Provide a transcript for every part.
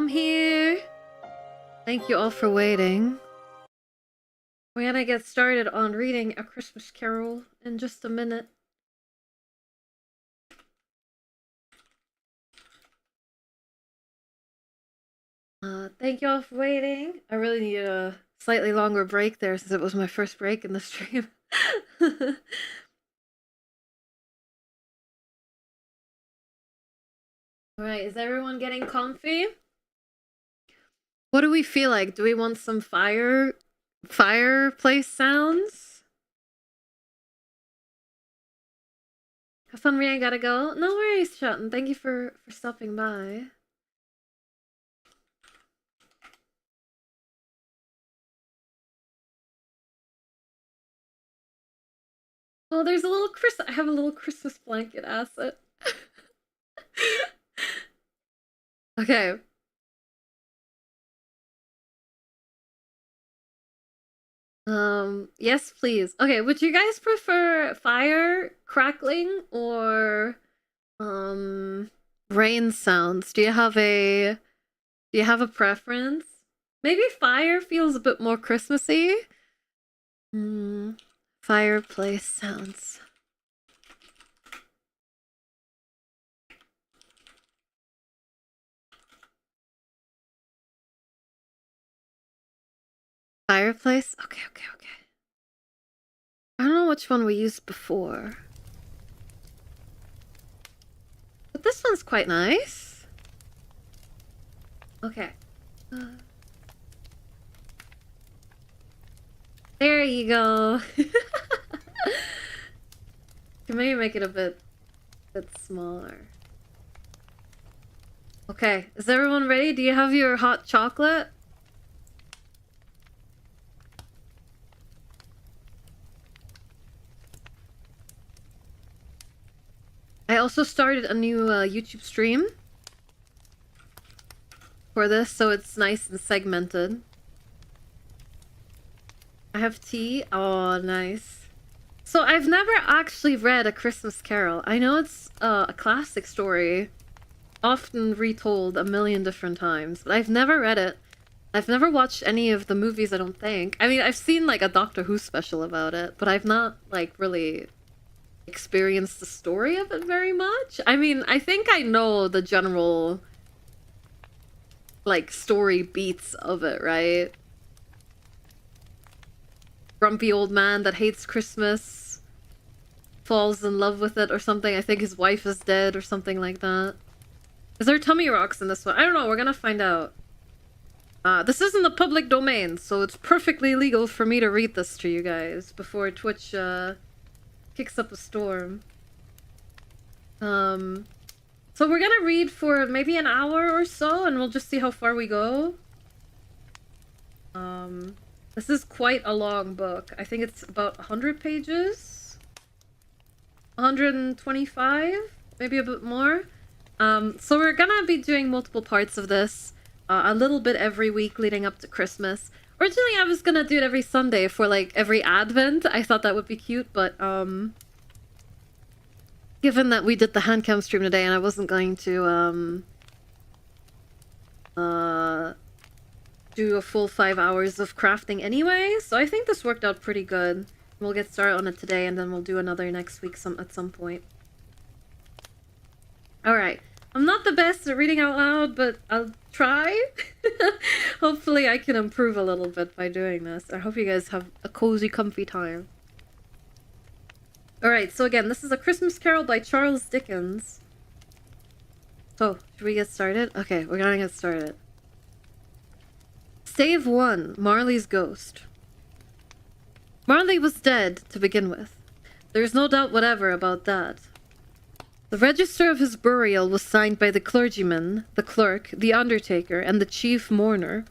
I'm here. Thank you all for waiting. We're gonna get started on reading A Christmas Carol in just a minute. Thank you all for waiting. I really needed a slightly longer break there since it was my first break in the stream. Alright, is everyone getting comfy? What do we feel like? Do we want some fireplace sounds? Have fun reading, gotta go. No worries, Shotton. Thank you for stopping by. Oh, there's a little I have a little Christmas blanket asset. Okay. Yes, please. Okay, would you guys prefer fire crackling or rain sounds? Do you have a preference? Maybe fire feels a bit more Christmassy. Fireplace sounds. Fireplace? Okay. I don't know which one we used before. But this one's quite nice. Okay. There you go. Can maybe make it a bit smaller. Okay, is everyone ready? Do you have your hot chocolate? I also started a new YouTube stream for this, so it's nice and segmented. I have tea. Oh, nice. So I've never actually read A Christmas Carol. I know it's a classic story, often retold a million different times, but I've never read it. I've never watched any of the movies, I don't think. I mean, I've seen like a Doctor Who special about it, but I've not like really experienced the story of it very much. I mean, I think I know the general like story beats of it, right? Grumpy old man that hates Christmas falls in love with it or something. I think his wife is dead or something like that. Is there tummy rocks in this one? I don't know, we're gonna find out. This isn't the public domain, so it's perfectly legal for me to read this to you guys before Twitch kicks up a storm. So we're gonna read for maybe an hour or so, and we'll just see how far we go. This is quite a long book. I think it's about 100 pages? 125? Maybe a bit more? So we're gonna be doing multiple parts of this. A little bit every week leading up to Christmas. Originally I was gonna do it every Sunday for like every Advent. I thought that would be cute, but given that we did the handcam stream today and I wasn't going to do a full 5 hours of crafting anyway, so I think this worked out pretty good. We'll get started on it today and then we'll do another next week at some point. Alright. I'm not the best at reading out loud, but I'll try. Hopefully I can improve a little bit by doing this. I hope you guys have a cozy, comfy time. Alright, so again, this is A Christmas Carol by Charles Dickens. So, should we get started? Okay, we're gonna get started. Save one, Marley's ghost. Marley was dead, to begin with. There's no doubt whatever about that. The register of his burial was signed by the clergyman, the clerk, the undertaker, and the chief mourner.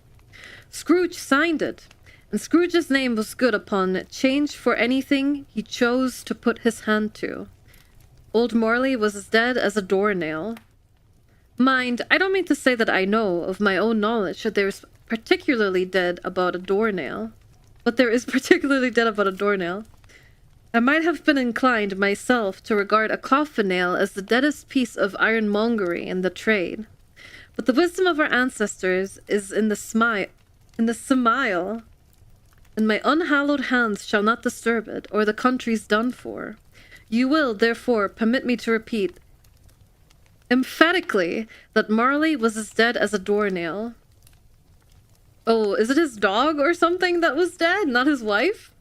Scrooge signed it, and Scrooge's name was good upon change for anything he chose to put his hand to. Old Marley was as dead as a doornail. Mind, I don't mean to say that I know of my own knowledge that there's particularly dead about a doornail. But there is particularly dead about a doornail. I might have been inclined myself to regard a coffin nail as the deadest piece of ironmongery in the trade. But the wisdom of our ancestors is in the smile, and my unhallowed hands shall not disturb it, or the country's done for. You will, therefore, permit me to repeat emphatically that Marley was as dead as a doornail. Oh, is it his dog or something that was dead, not his wife?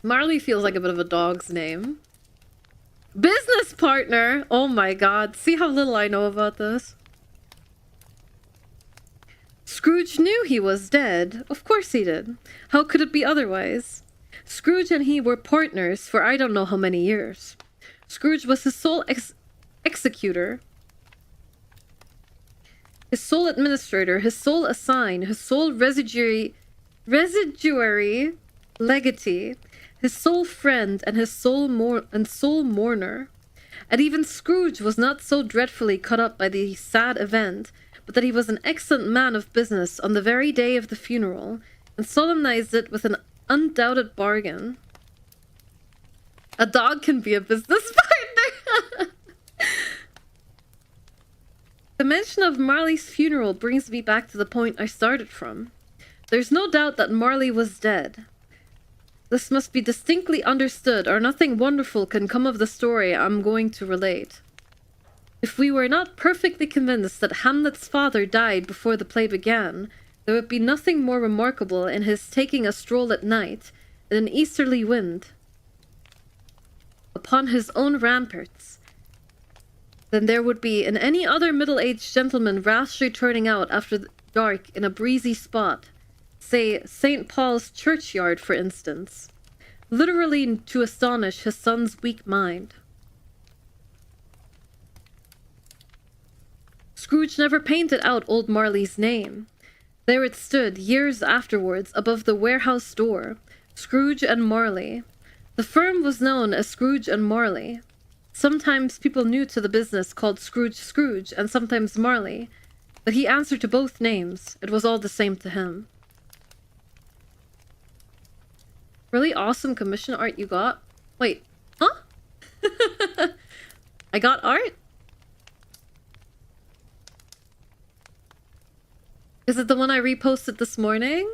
Marley feels like a bit of a dog's name. Business partner! Oh my god, see how little I know about this? Scrooge knew he was dead. Of course he did. How could it be otherwise? Scrooge and he were partners for I don't know how many years. Scrooge was his sole executor, his sole administrator, his sole assign, his sole residuary legatee, his sole friend, and his sole mourner. And even Scrooge was not so dreadfully cut up by the sad event, but that he was an excellent man of business on the very day of the funeral, and solemnized it with an undoubted bargain. A dog can be a business partner! The mention of Marley's funeral brings me back to the point I started from. There's no doubt that Marley was dead. This must be distinctly understood, or nothing wonderful can come of the story I'm going to relate. If we were not perfectly convinced that Hamlet's father died before the play began, there would be nothing more remarkable in his taking a stroll at night, in an easterly wind, upon his own ramparts, than there would be in any other middle-aged gentleman rashly turning out after dark in a breezy spot, say St. Paul's churchyard, for instance, literally to astonish his son's weak mind. Scrooge never painted out old Marley's name. There it stood, years afterwards, above the warehouse door, Scrooge and Marley. The firm was known as Scrooge and Marley. Sometimes people new to the business called Scrooge, and sometimes Marley, but he answered to both names. It was all the same to him. Really awesome commission art you got. Wait, huh? I got art? Is it the one I reposted this morning?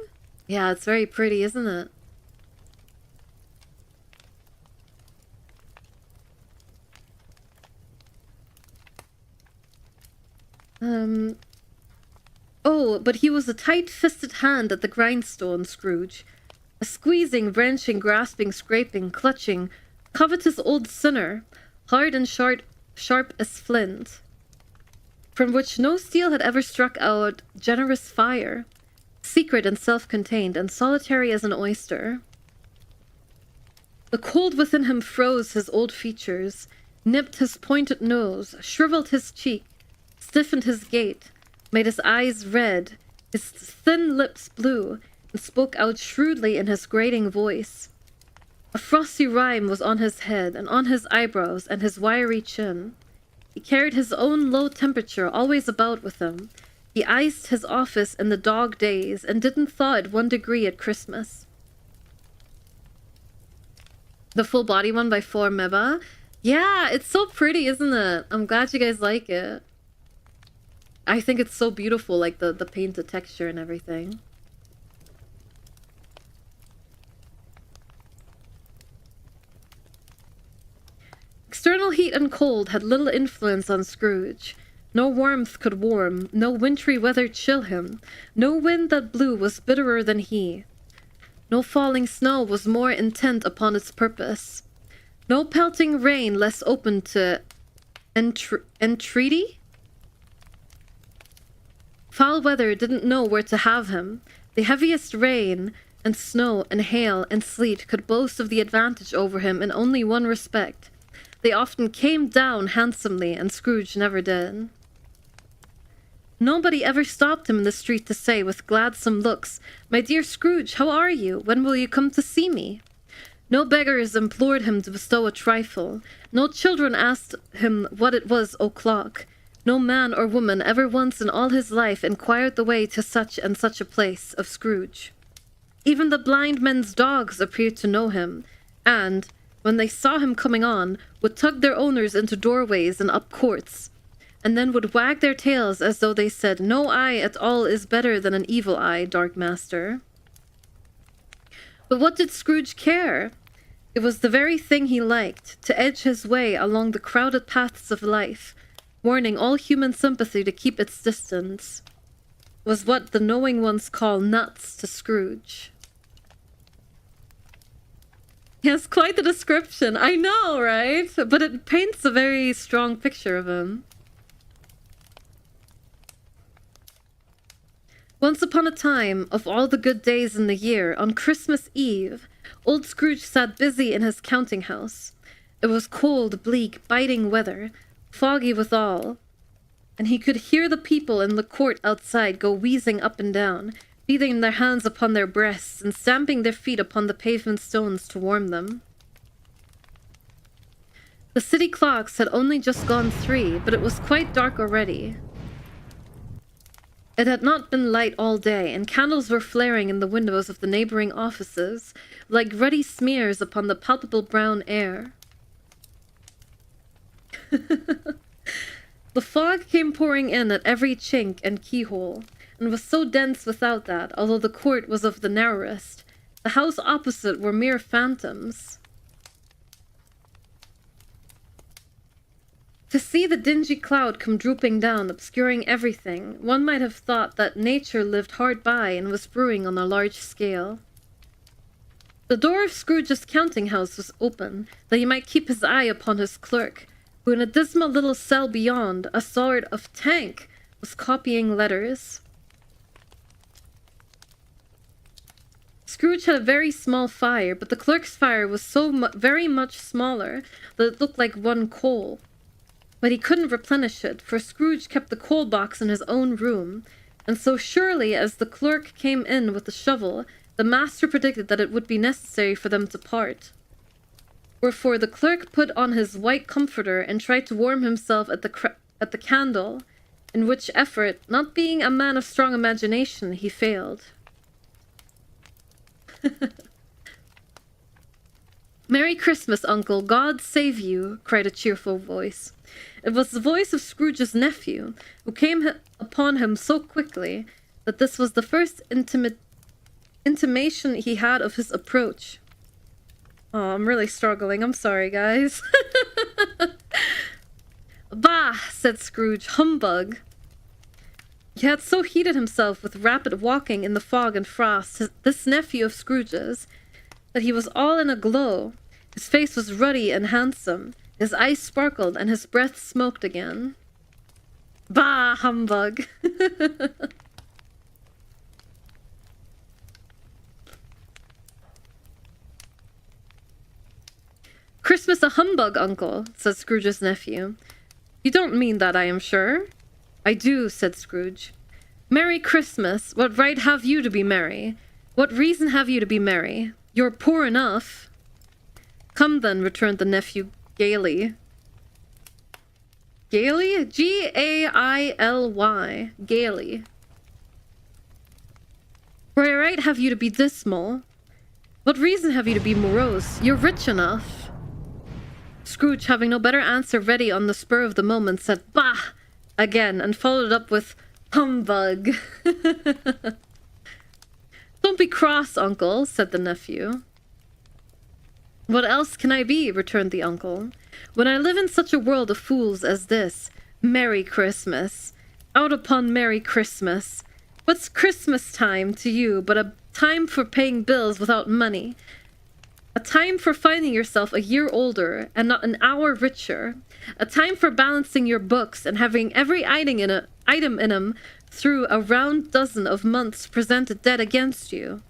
Yeah, it's very pretty, isn't it? Oh, but he was a tight-fisted hand at the grindstone, Scrooge. A squeezing, wrenching, grasping, scraping, clutching, covetous old sinner, hard and sharp as flint, from which no steel had ever struck out generous fire, secret and self-contained, and solitary as an oyster. The cold within him froze his old features, nipped his pointed nose, shriveled his cheek, stiffened his gait, made his eyes red, his thin lips blue, and spoke out shrewdly in his grating voice. A frosty rime was on his head, and on his eyebrows, and his wiry chin. He carried his own low temperature always about with him. He iced his office in the dog days, and didn't thaw it 1 degree at Christmas. The full body one by Myra. Yeah, it's so pretty, isn't it? I'm glad you guys like it. I think it's so beautiful, like the painted texture and everything. External heat and cold had little influence on Scrooge. No warmth could warm, no wintry weather chill him, no wind that blew was bitterer than he. No falling snow was more intent upon its purpose. No pelting rain less open to entreaty? Foul weather didn't know where to have him. The heaviest rain and snow and hail and sleet could boast of the advantage over him in only one respect. They often came down handsomely, and Scrooge never did. Nobody ever stopped him in the street to say, with gladsome looks, "My dear Scrooge, how are you? When will you come to see me?" No beggars implored him to bestow a trifle. No children asked him what it was o'clock. No man or woman ever once in all his life inquired the way to such and such a place of Scrooge. Even the blind men's dogs appeared to know him, and, when they saw him coming on, would tug their owners into doorways and up courts, and then would wag their tails as though they said, "No eye at all is better than an evil eye, dark master." But what did Scrooge care? It was the very thing he liked, to edge his way along the crowded paths of life, warning all human sympathy to keep its distance. Was what the knowing ones call nuts to Scrooge. He has quite the description. I know, right? But it paints a very strong picture of him. Once upon a time, of all the good days in the year, on Christmas Eve, old Scrooge sat busy in his counting house. It was cold, bleak, biting weather, foggy withal, and he could hear the people in the court outside go wheezing up and down, beating their hands upon their breasts and stamping their feet upon the pavement stones to warm them. The city clocks had only just gone 3, but it was quite dark already. It had not been light all day, and candles were flaring in the windows of the neighboring offices, like ruddy smears upon the palpable brown air. The fog came pouring in at every chink and keyhole, and was so dense without that, although the court was of the narrowest, the house opposite were mere phantoms. To see the dingy cloud come drooping down, obscuring everything, one might have thought that nature lived hard by and was brewing on a large scale. The door of Scrooge's counting house was open, that he might keep his eye upon his clerk, who in a dismal little cell beyond, a sort of tank, was copying letters. Scrooge had a very small fire, but the clerk's fire was so very much smaller that it looked like one coal. But he couldn't replenish it, for Scrooge kept the coal box in his own room, and so surely as the clerk came in with the shovel, the master predicted that it would be necessary for them to part. Wherefore the clerk put on his white comforter and tried to warm himself at the candle, in which effort, not being a man of strong imagination, he failed. "Merry Christmas, Uncle! God save you!" cried a cheerful voice. It was the voice of Scrooge's nephew, who came upon him so quickly that this was the first intimation he had of his approach. Oh, I'm really struggling. I'm sorry, guys. "Bah!" said Scrooge. "Humbug!" He had so heated himself with rapid walking in the fog and frost, this nephew of Scrooge's, that he was all in a glow. His face was ruddy and handsome. His eyes sparkled, and his breath smoked again. "Bah, humbug!" "Christmas a humbug, Uncle," said Scrooge's nephew. "You don't mean that, I am sure." "I do," said Scrooge. "Merry Christmas! What right have you to be merry? What reason have you to be merry? You're poor enough." "Come then," returned the nephew gaily. Gaily? Gaily. Gaily. "What right have you to be dismal? What reason have you to be morose? You're rich enough." Scrooge, having no better answer ready on the spur of the moment, said "Bah!" again, and followed up with "Humbug." "Don't be cross, Uncle," said the nephew. "What else can I be?" returned the uncle. "When I live in such a world of fools as this. Merry Christmas! Out upon Merry Christmas! What's Christmas time to you but a time for paying bills without money? A time for finding yourself a year older and not an hour richer? A time for balancing your books and having every item in 'em through a round dozen of months presented dead against you?"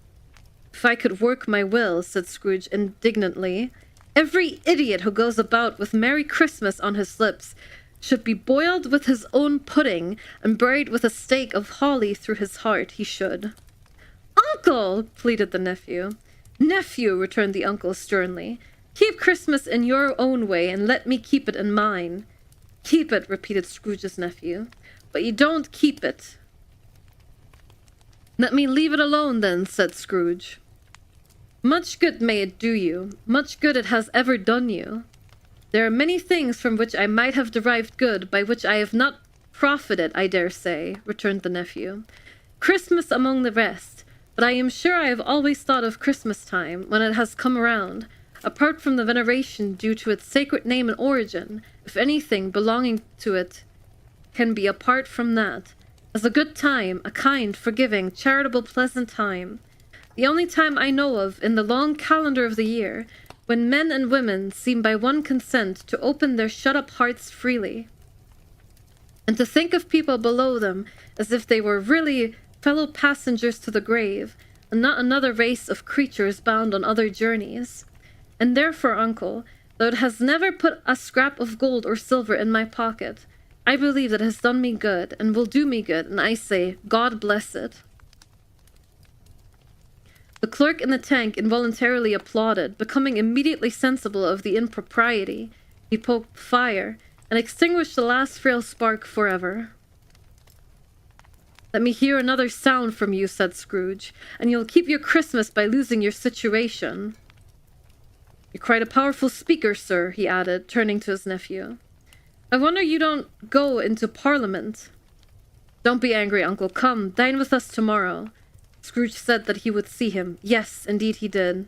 "If I could work my will," said Scrooge indignantly, "every idiot who goes about with Merry Christmas on his lips should be boiled with his own pudding and buried with a stake of holly through his heart, he should." "Uncle!" pleaded the nephew. "Nephew," returned the uncle sternly, "keep Christmas in your own way and let me keep it in mine." "Keep it," repeated Scrooge's nephew, "but you don't keep it." "Let me leave it alone then," said Scrooge. Much good may it do you, much good it has ever done you. There are many things from which I might have derived good, by which I have not profited, I dare say, returned the nephew. Christmas among the rest, but I am sure I have always thought of Christmas time, when it has come around, apart from the veneration due to its sacred name and origin, if anything belonging to it can be apart from that, as a good time, a kind, forgiving, charitable, pleasant time, the only time I know of in the long calendar of the year, when men and women seem by one consent to open their shut-up hearts freely, and to think of people below them as if they were really fellow passengers to the grave, and not another race of creatures bound on other journeys. And therefore, uncle, though it has never put a scrap of gold or silver in my pocket, I believe that it has done me good, and will do me good, and I say, God bless it. The clerk in the tank involuntarily applauded, becoming immediately sensible of the impropriety. He poked fire, and extinguished the last frail spark forever. Let me hear another sound from you, said Scrooge, and you'll keep your Christmas by losing your situation. You're quite a powerful speaker, sir, he added, turning to his nephew. I wonder you don't go into Parliament. Don't be angry, uncle. Come, dine with us tomorrow. Scrooge said that he would see him. Yes, indeed he did.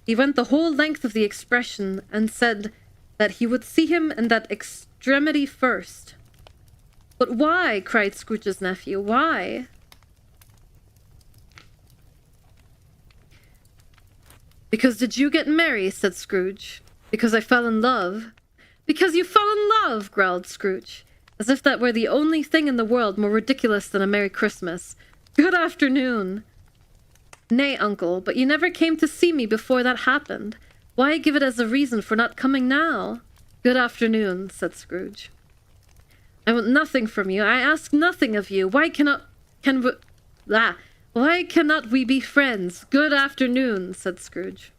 He went the whole length of the expression, and said that he would see him in that extremity first. But why? Cried Scrooge's nephew. Why? Because did you get merry? Said Scrooge. Because I fell in love. Because you fell in love, growled Scrooge, as if that were the only thing in the world more ridiculous than a Merry Christmas. Good afternoon. Nay, uncle, but you never came to see me before that happened. Why give it as a reason for not coming now? Good afternoon, said Scrooge. I want nothing from you. I ask nothing of you. Why cannot we be friends? Good afternoon, said Scrooge.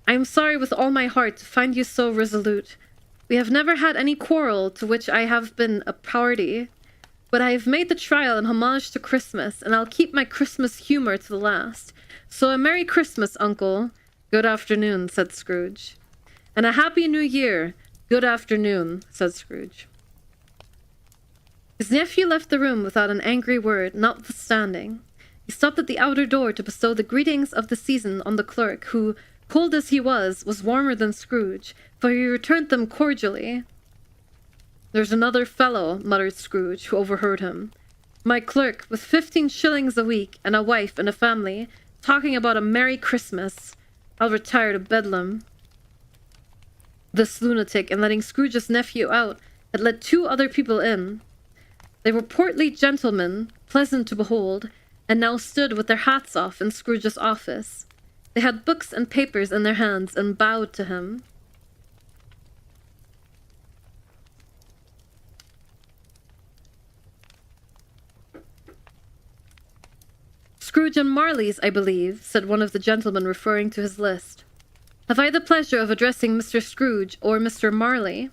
I am sorry with all my heart to find you so resolute. We have never had any quarrel to which I have been a party, but I have made the trial in homage to Christmas, and I'll keep my Christmas humor to the last. So a Merry Christmas, uncle. Good afternoon, said Scrooge. And a Happy New Year. Good afternoon, said Scrooge. His nephew left the room without an angry word, notwithstanding. He stopped at the outer door to bestow the greetings of the season on the clerk, who, cold as he was warmer than Scrooge, for he returned them cordially. There's another fellow, muttered Scrooge, who overheard him. My clerk, with 15 shillings a week, and a wife and a family, talking about a Merry Christmas. I'll retire to Bedlam. This lunatic, in letting Scrooge's nephew out, had let 2 other people in. They were portly gentlemen, pleasant to behold, and now stood with their hats off in Scrooge's office. They had books and papers in their hands and bowed to him. Scrooge and Marley's, I believe, said one of the gentlemen, referring to his list. Have I the pleasure of addressing Mr. Scrooge or Mr. Marley?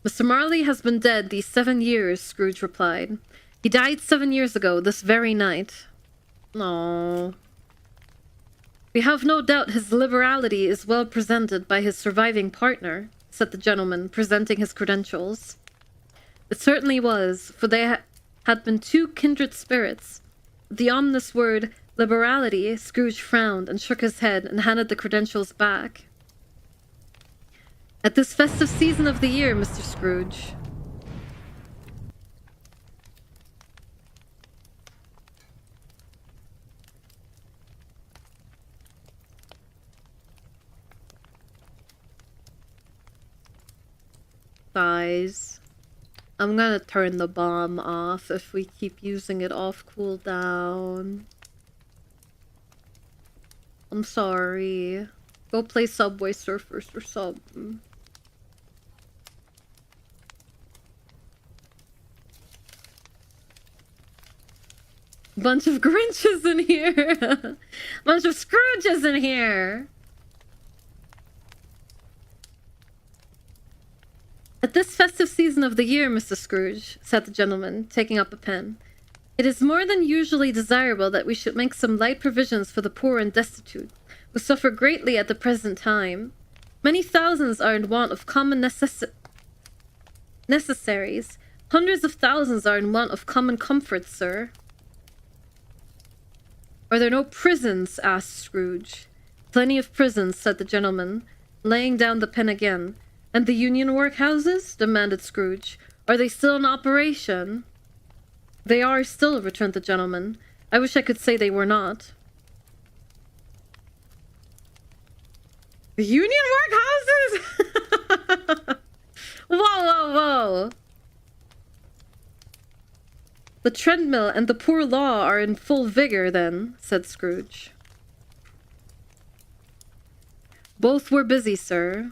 Mr. Marley has been dead these 7 years, Scrooge replied. He died 7 years ago, this very night. Oh. We have no doubt his liberality is well presented by his surviving partner, said the gentleman, presenting his credentials. It certainly was, for they had been 2 kindred spirits. At the ominous word, liberality, Scrooge frowned and shook his head and handed the credentials back. At this festive season of the year, Mr. Scrooge. Guys, I'm gonna turn the bomb off if we keep using it off cooldown. I'm sorry. Go play Subway Surfers or something. Bunch of Grinches in here. Bunch of Scrooges in here. At this festive season of the year, Mr. Scrooge, said the gentleman, taking up a pen, It is more than usually desirable that we should make some light provisions for the poor and destitute, who suffer greatly at the present time. Many thousands are in want of common necessaries. Hundreds of thousands are in want of common comforts, sir. Are there no prisons? Asked Scrooge. Plenty of prisons, said the gentleman, laying down the pen again. And the union workhouses? Demanded Scrooge. Are they still in operation? They are still, returned the gentleman. I wish I could say they were not. The union workhouses? Whoa. The treadmill and the poor law are in full vigor, then, said Scrooge. Both were busy, sir.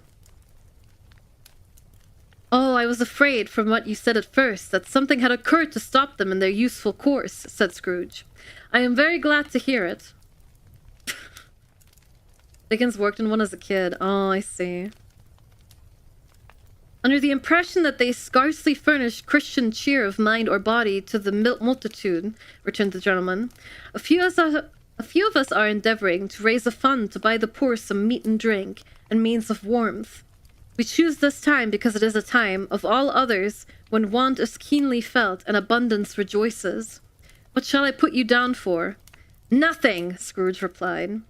Oh, I was afraid, from what you said at first, that something had occurred to stop them in their useful course, said Scrooge. I am very glad to hear it. Dickens worked in one as a kid. Oh, I see. Under the impression that they scarcely furnish Christian cheer of mind or body to the multitude, returned the gentleman, a few of us are endeavouring to raise a fund to buy the poor some meat and drink, and means of warmth. We choose this time because it is a time, of all others, when want is keenly felt and abundance rejoices. What shall I put you down for? Nothing, Scrooge replied.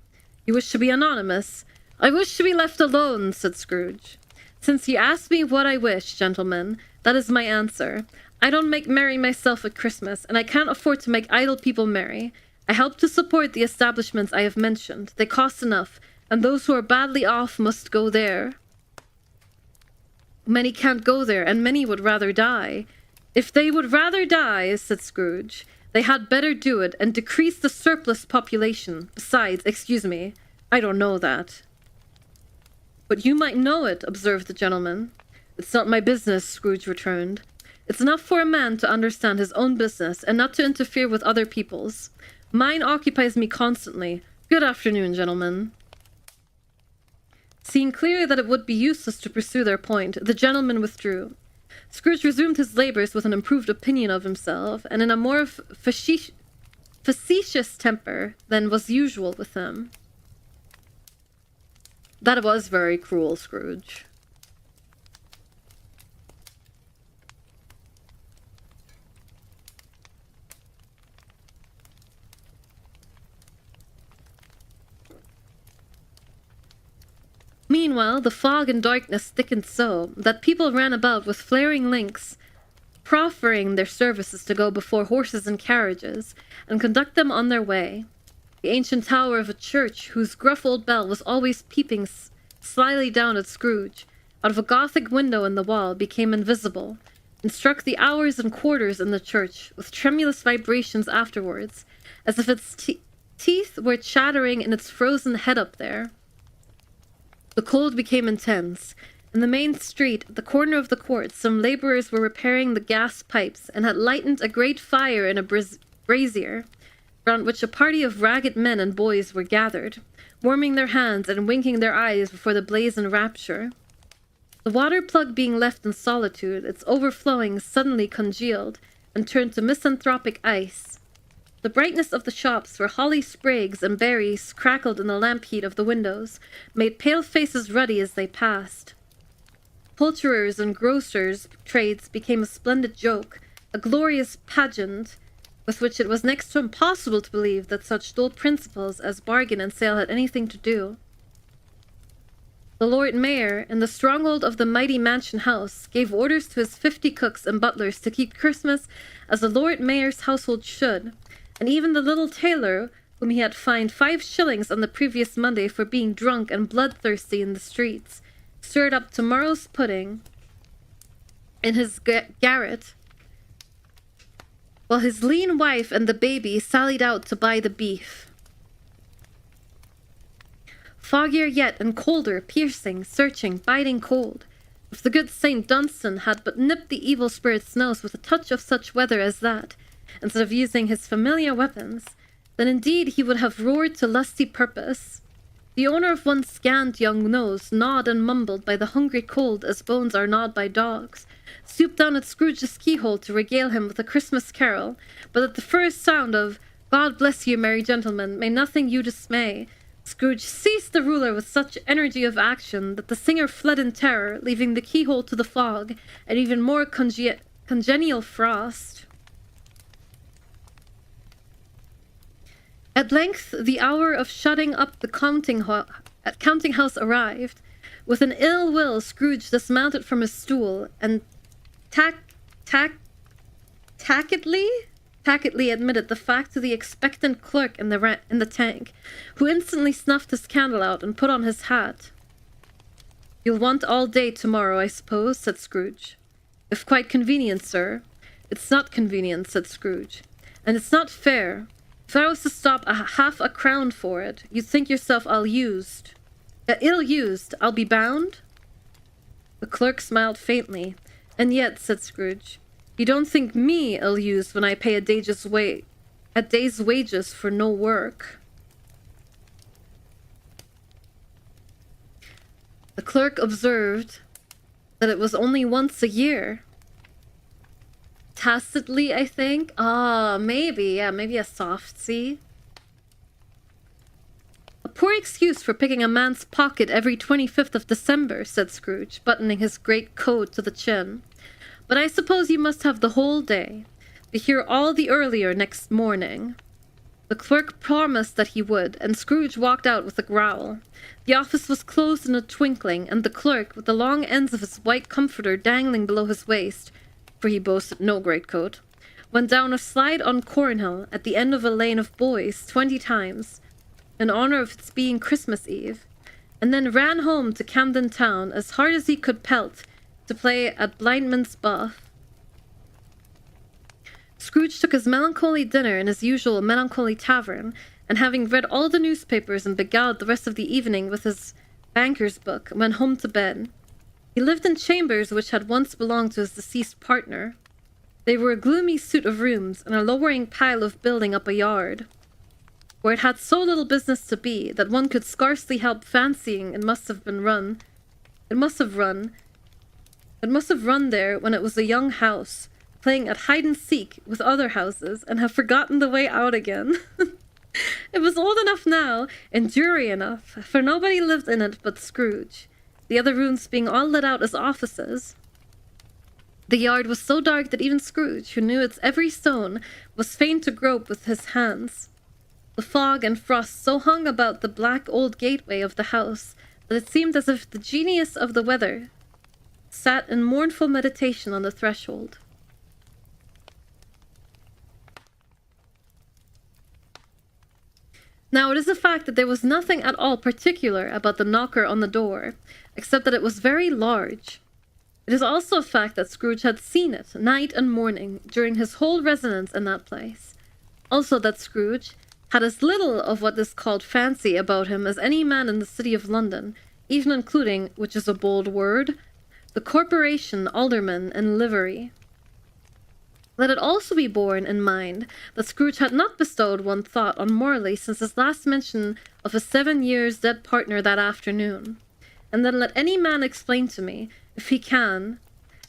You wish to be anonymous? I wish to be left alone, said Scrooge. Since you ask me what I wish, gentlemen, that is my answer. I don't make merry myself at Christmas, and I can't afford to make idle people merry. I help to support the establishments I have mentioned. They cost enough, and those who are badly off must go there. Many can't go there, and many would rather die. If they would rather die, said Scrooge, they had better do it and decrease the surplus population. Besides, excuse me, I don't know that. But you might know it, observed the gentleman. It's not my business, Scrooge returned. It's enough for a man to understand his own business and not to interfere with other people's. Mine occupies me constantly. Good afternoon, gentlemen. Seeing clearly that it would be useless to pursue their point, the gentleman withdrew. Scrooge resumed his labours with an improved opinion of himself, and in a more facetious temper than was usual with him. That was very cruel, Scrooge. Meanwhile, the fog and darkness thickened so that people ran about with flaring links, proffering their services to go before horses and carriages, and conduct them on their way. The ancient tower of a church, whose gruff old bell was always peeping slyly down at Scrooge, out of a Gothic window in the wall, became invisible, and struck the hours and quarters in the church, with tremulous vibrations afterwards, as if its teeth were chattering in its frozen head up there. The cold became intense. In the main street, at the corner of the court, some labourers were repairing the gas pipes, and had lighted a great fire in a brazier, round which a party of ragged men and boys were gathered, warming their hands and winking their eyes before the blaze in rapture. The water plug being left in solitude, its overflowing suddenly congealed, and turned to misanthropic ice. The brightness of the shops, where holly sprigs and berries crackled in the lamp heat of the windows, made pale faces ruddy as they passed. Poulterers' and grocers' trades became a splendid joke, a glorious pageant, with which it was next to impossible to believe that such dull principles as bargain and sale had anything to do. The Lord Mayor, in the stronghold of the mighty mansion house, gave orders to his 50 cooks and butlers to keep Christmas as the Lord Mayor's household should, and even the little tailor, whom he had fined 5 shillings on the previous Monday for being drunk and bloodthirsty in the streets, stirred up tomorrow's pudding in his garret, while his lean wife and the baby sallied out to buy the beef. Foggier yet and colder, piercing, searching, biting cold. If the good St. Dunstan had but nipped the evil spirit's nose with a touch of such weather as that, instead of using his familiar weapons, then indeed he would have roared to lusty purpose. The owner of one scant young nose, gnawed and mumbled by the hungry cold as bones are gnawed by dogs, stooped down at Scrooge's keyhole to regale him with a Christmas carol, but at the first sound of "God bless you, merry gentlemen, may nothing you dismay," Scrooge seized the ruler with such energy of action that the singer fled in terror, leaving the keyhole to the fog and even more congenial frost. At length the hour of shutting up the counting house arrived. With an ill will, Scrooge dismounted from his stool and tacitly admitted the fact to the expectant clerk in the tank, who instantly snuffed his candle out and put on his hat. "You'll want all day tomorrow, I suppose," said Scrooge. "If quite convenient, sir." "It's not convenient," said Scrooge. "And it's not fair. If I was to stop half a crown for it, you'd think yourself ill-used. I'll be bound?" The clerk smiled faintly. "And yet," said Scrooge, "you don't think me ill-used when I pay a day's wages for no work." The clerk observed that it was only once a year. Tacitly, I think. Maybe a softy. "A poor excuse for picking a man's pocket every 25th of December," said Scrooge, buttoning his great coat to the chin. "But I suppose you must have the whole day. Be here all the earlier next morning." The clerk promised that he would, and Scrooge walked out with a growl. The office was closed in a twinkling, and the clerk, with the long ends of his white comforter dangling below his waist, for he boasted no greatcoat, went down a slide on Cornhill at the end of a lane of boys 20 times, in honor of its being Christmas Eve, and then ran home to Camden Town as hard as he could pelt to play at Blindman's Buff. Scrooge took his melancholy dinner in his usual melancholy tavern, and having read all the newspapers and beguiled the rest of the evening with his banker's book, went home to bed. He lived in chambers which had once belonged to his deceased partner. They were a gloomy suit of rooms and a lowering pile of building up a yard, where it had so little business to be that one could scarcely help fancying it must have run there when it was a young house, playing at hide-and-seek with other houses, and have forgotten the way out again. It was old enough now, and dreary enough, for nobody lived in it but Scrooge, the other rooms being all let out as offices. The yard was so dark that even Scrooge, who knew its every stone, was fain to grope with his hands. The fog and frost so hung about the black old gateway of the house that it seemed as if the genius of the weather sat in mournful meditation on the threshold. Now, it is a fact that there was nothing at all particular about the knocker on the door, except that it was very large. It is also a fact that Scrooge had seen it night and morning during his whole residence in that place. Also that Scrooge had as little of what is called fancy about him as any man in the city of London, even including, which is a bold word, the corporation, aldermen, and livery. Let it also be borne in mind that Scrooge had not bestowed one thought on Morley since his last mention of his 7 years dead partner that afternoon. And then let any man explain to me, if he can,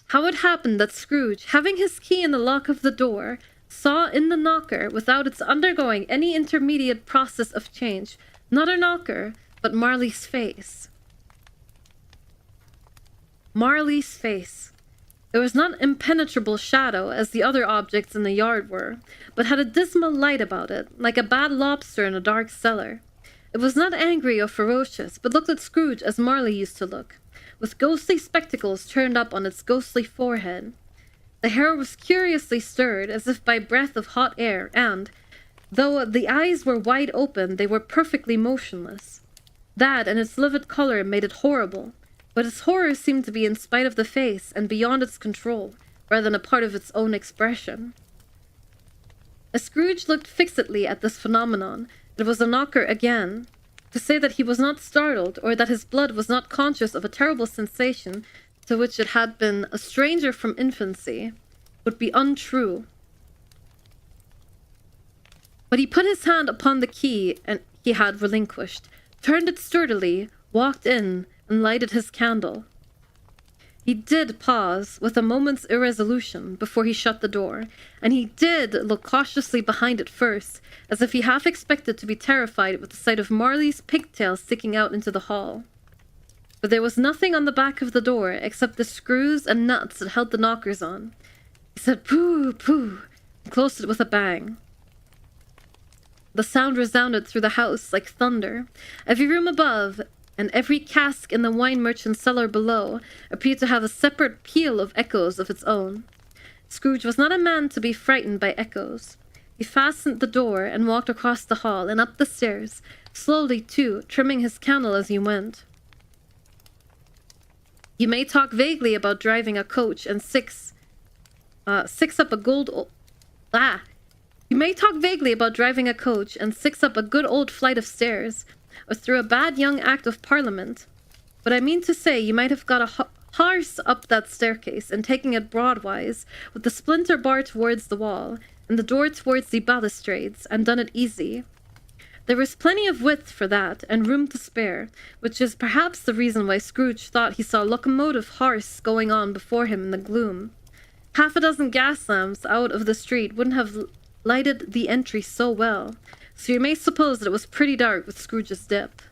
how it happened that Scrooge, having his key in the lock of the door, saw in the knocker, without its undergoing any intermediate process of change, not a knocker, but Marley's face. Marley's face. There was not impenetrable shadow, as the other objects in the yard were, but had a dismal light about it, like a bad lobster in a dark cellar. It was not angry or ferocious, but looked at Scrooge as Marley used to look, with ghostly spectacles turned up on its ghostly forehead. The hair was curiously stirred, as if by breath of hot air, and, though the eyes were wide open, they were perfectly motionless. That and its livid colour made it horrible, but its horror seemed to be in spite of the face and beyond its control, rather than a part of its own expression. As Scrooge looked fixedly at this phenomenon, it was a knocker again. To say that he was not startled, or that his blood was not conscious of a terrible sensation to which it had been a stranger from infancy, would be untrue. But he put his hand upon the key and he had relinquished, turned it sturdily, walked in, and lighted his candle. He did pause, with a moment's irresolution, before he shut the door, and he did look cautiously behind it first, as if he half expected to be terrified with the sight of Marley's pigtails sticking out into the hall. But there was nothing on the back of the door except the screws and nuts that held the knockers on. He said, "Pooh, pooh," and closed it with a bang. The sound resounded through the house like thunder. Every room above and every cask in the wine merchant's cellar below appeared to have a separate peal of echoes of its own. Scrooge was not a man to be frightened by echoes. He fastened the door and walked across the hall and up the stairs, slowly too, trimming his candle as he went. You may talk vaguely about driving a coach and six up a You may talk vaguely about driving a coach and six up a good old flight of stairs, or through a bad young Act of Parliament. But I mean to say you might have got a horse up that staircase and taking it broadwise, with the splinter bar towards the wall, and the door towards the balustrades, and done it easy. There was plenty of width for that, and room to spare, which is perhaps the reason why Scrooge thought he saw a locomotive horse going on before him in the gloom. Half a dozen gas lamps out of the street wouldn't have lighted the entry so well, so you may suppose that it was pretty dark with Scrooge's dip.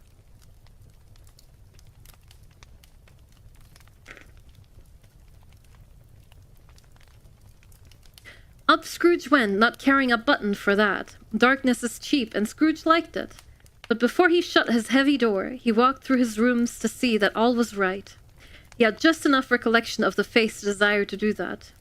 Up Scrooge went, not caring a button for that. Darkness is cheap, and Scrooge liked it. But before he shut his heavy door, he walked through his rooms to see that all was right. He had just enough recollection of the face to desire to do that.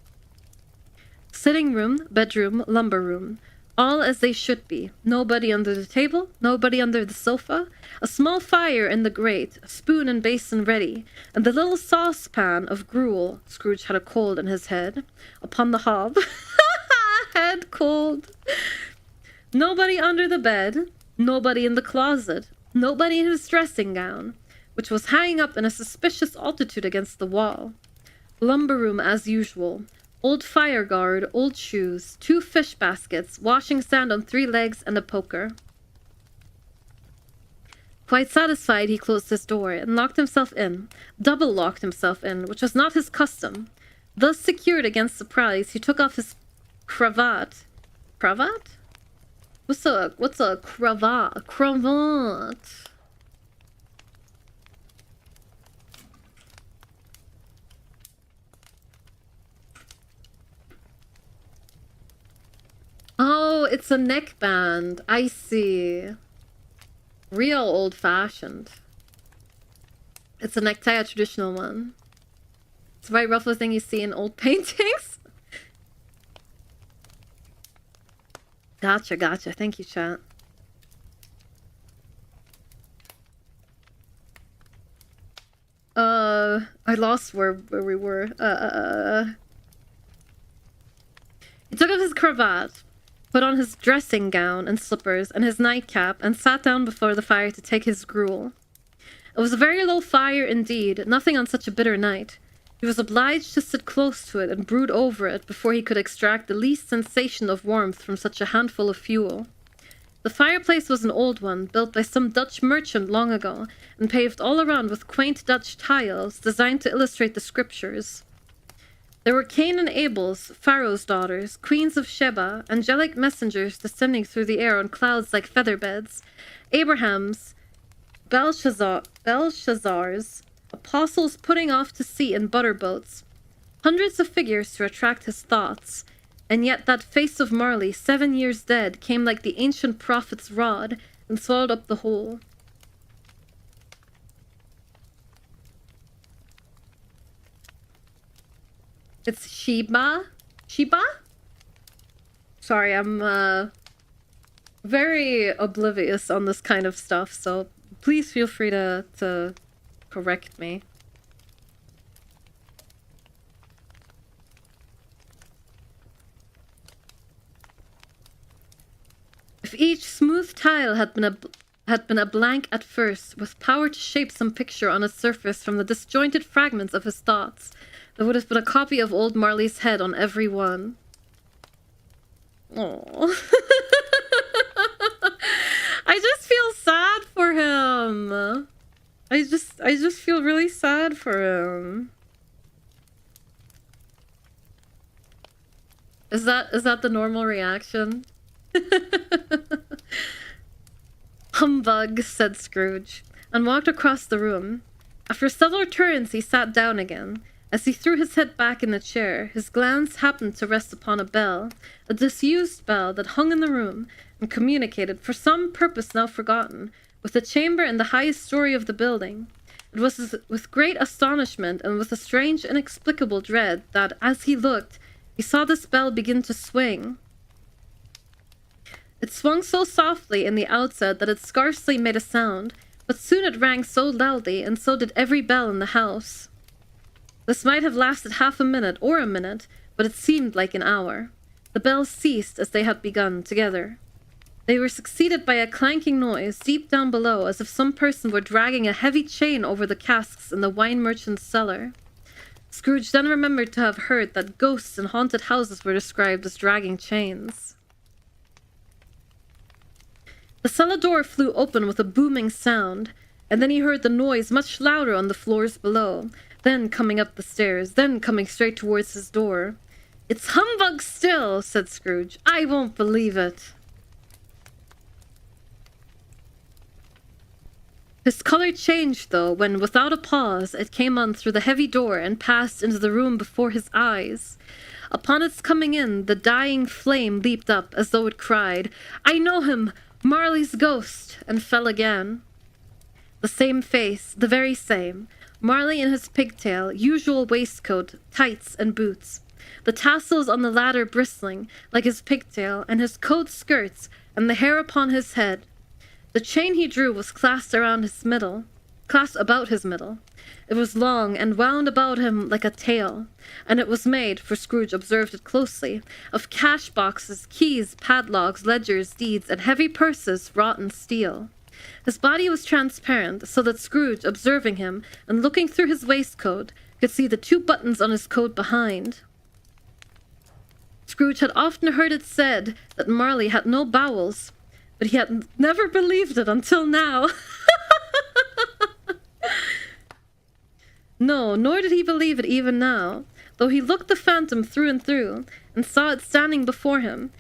Sitting room, bedroom, lumber room, all as they should be. Nobody under the table, nobody under the sofa, a small fire in the grate, a spoon and basin ready, and the little saucepan of gruel, Scrooge had a cold in his head, upon the hob. Head cold. Nobody under the bed, nobody in the closet, nobody in his dressing gown, which was hanging up in a suspicious altitude against the wall. Lumber room as usual. Old fire guard, old shoes, 2 fish baskets, washing stand on 3 legs, and a poker. Quite satisfied, he closed his door and locked himself in, double-locked himself in, which was not his custom. Thus secured against surprise, he took off his cravat. Cravat? What's a cravat? A cravat. Oh, it's a neckband. I see. Real old-fashioned. It's a necktie, a traditional one. It's a very ruffly thing you see in old paintings. Gotcha. Thank you, chat. I lost where we were. He took off his cravat, put on his dressing gown and slippers and his nightcap, and sat down before the fire to take his gruel. It was a very low fire indeed, nothing on such a bitter night. He was obliged to sit close to it and brood over it before he could extract the least sensation of warmth from such a handful of fuel. The fireplace was an old one, built by some Dutch merchant long ago, and paved all around with quaint Dutch tiles designed to illustrate the scriptures. There were Cain and Abel's, Pharaoh's daughters, queens of Sheba, angelic messengers descending through the air on clouds like feather beds, Abraham's, Belshazzar's, apostles putting off to sea in butter boats, hundreds of figures to attract his thoughts, and yet that face of Marley, 7 years dead, came like the ancient prophet's rod and swallowed up the whole. It's Sheba? Sheba? Sorry, I'm very oblivious on this kind of stuff, so please feel free to correct me. If each smooth tile had been a blank at first, with power to shape some picture on its surface from the disjointed fragments of his thoughts, there would have been a copy of old Marley's head on every one. Aww. I just feel sad for him. I just feel really sad for him. Is that the normal reaction? Humbug, said Scrooge, and walked across the room. After several turns he sat down again. As he threw his head back in the chair, his glance happened to rest upon a bell, a disused bell that hung in the room and communicated, for some purpose now forgotten, with the chamber in the highest story of the building. It was with great astonishment and with a strange inexplicable dread that, as he looked, he saw this bell begin to swing. It swung so softly in the outset that it scarcely made a sound, but soon it rang so loudly, and so did every bell in the house. This might have lasted half a minute or a minute, but it seemed like an hour. The bells ceased as they had begun, together. They were succeeded by a clanking noise deep down below, as if some person were dragging a heavy chain over the casks in the wine merchant's cellar. Scrooge then remembered to have heard that ghosts in haunted houses were described as dragging chains. The cellar door flew open with a booming sound, and then he heard the noise much louder on the floors below, then coming up the stairs, then coming straight towards his door. "It's humbug still," said Scrooge. "I won't believe it." His color changed, though, when, without a pause, it came on through the heavy door and passed into the room before his eyes. Upon its coming in, the dying flame leaped up, as though it cried, "I know him! Marley's ghost!" and fell again. The same face, the very same. Marley in his pigtail, usual waistcoat, tights, and boots. The tassels on the latter bristling, like his pigtail, and his coat skirts, and the hair upon his head. The chain he drew was clasped about his middle. It was long, and wound about him like a tail, and it was made, for Scrooge observed it closely, of cash boxes, keys, padlocks, ledgers, deeds, and heavy purses wrought in steel. His body was transparent, so that Scrooge, observing him, and looking through his waistcoat, could see the 2 buttons on his coat behind. Scrooge had often heard it said that Marley had no bowels, but he had never believed it until now. No, nor did he believe it even now, though he looked the phantom through and through, and saw it standing before him,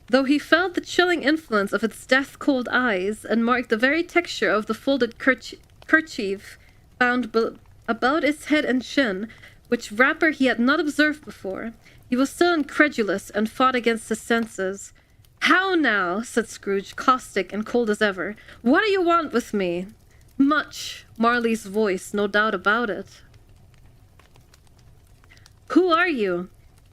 though he felt the chilling influence of its death-cold eyes, and marked the very texture of the folded kerchief bound about its head and chin, which wrapper he had not observed before. He was still incredulous, and fought against his senses. "How now?" said Scrooge, caustic and cold as ever. "What do you want with me?" "Much." Marley's voice, no doubt about it. "Who are you?"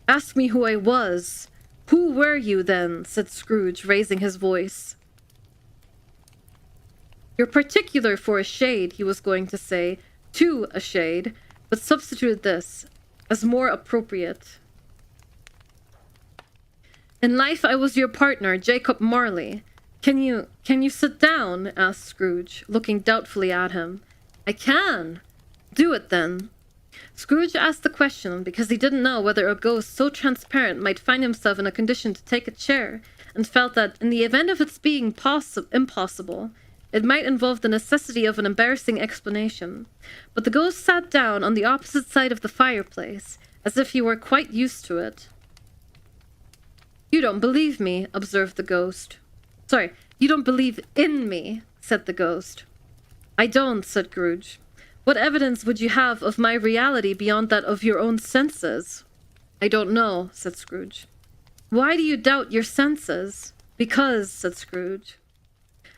"Ask me who I was." "Who were you, then?" said Scrooge, raising his voice. "You're particular for a shade," he was going to say, "to a shade," but substituted this, as more appropriate. "In life I was your partner, Jacob Marley. Can you sit down?" asked Scrooge, looking doubtfully at him. "I can." "Do it, then." Scrooge asked the question because he didn't know whether a ghost so transparent might find himself in a condition to take a chair, and felt that, in the event of its being impossible, it might involve the necessity of an embarrassing explanation. But the ghost sat down on the opposite side of the fireplace, as if he were quite used to it. "You don't believe me," observed the ghost. "Sorry, you don't believe in me," said the ghost. "I don't," said Scrooge. "What evidence would you have of my reality beyond that of your own senses?" "I don't know," said Scrooge. "Why do you doubt your senses?" "Because," said Scrooge,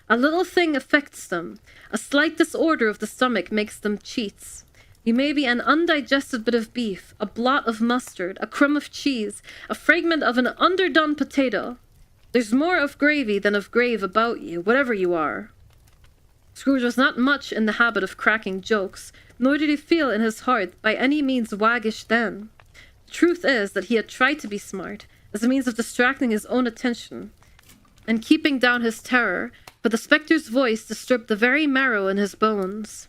"a little thing affects them. A slight disorder of the stomach makes them cheats. You may be an undigested bit of beef, a blot of mustard, a crumb of cheese, a fragment of an underdone potato. There's more of gravy than of grave about you, whatever you are." Scrooge was not much in the habit of cracking jokes, nor did he feel in his heart by any means waggish then. The truth is that he had tried to be smart, as a means of distracting his own attention, and keeping down his terror, but the spectre's voice disturbed the very marrow in his bones.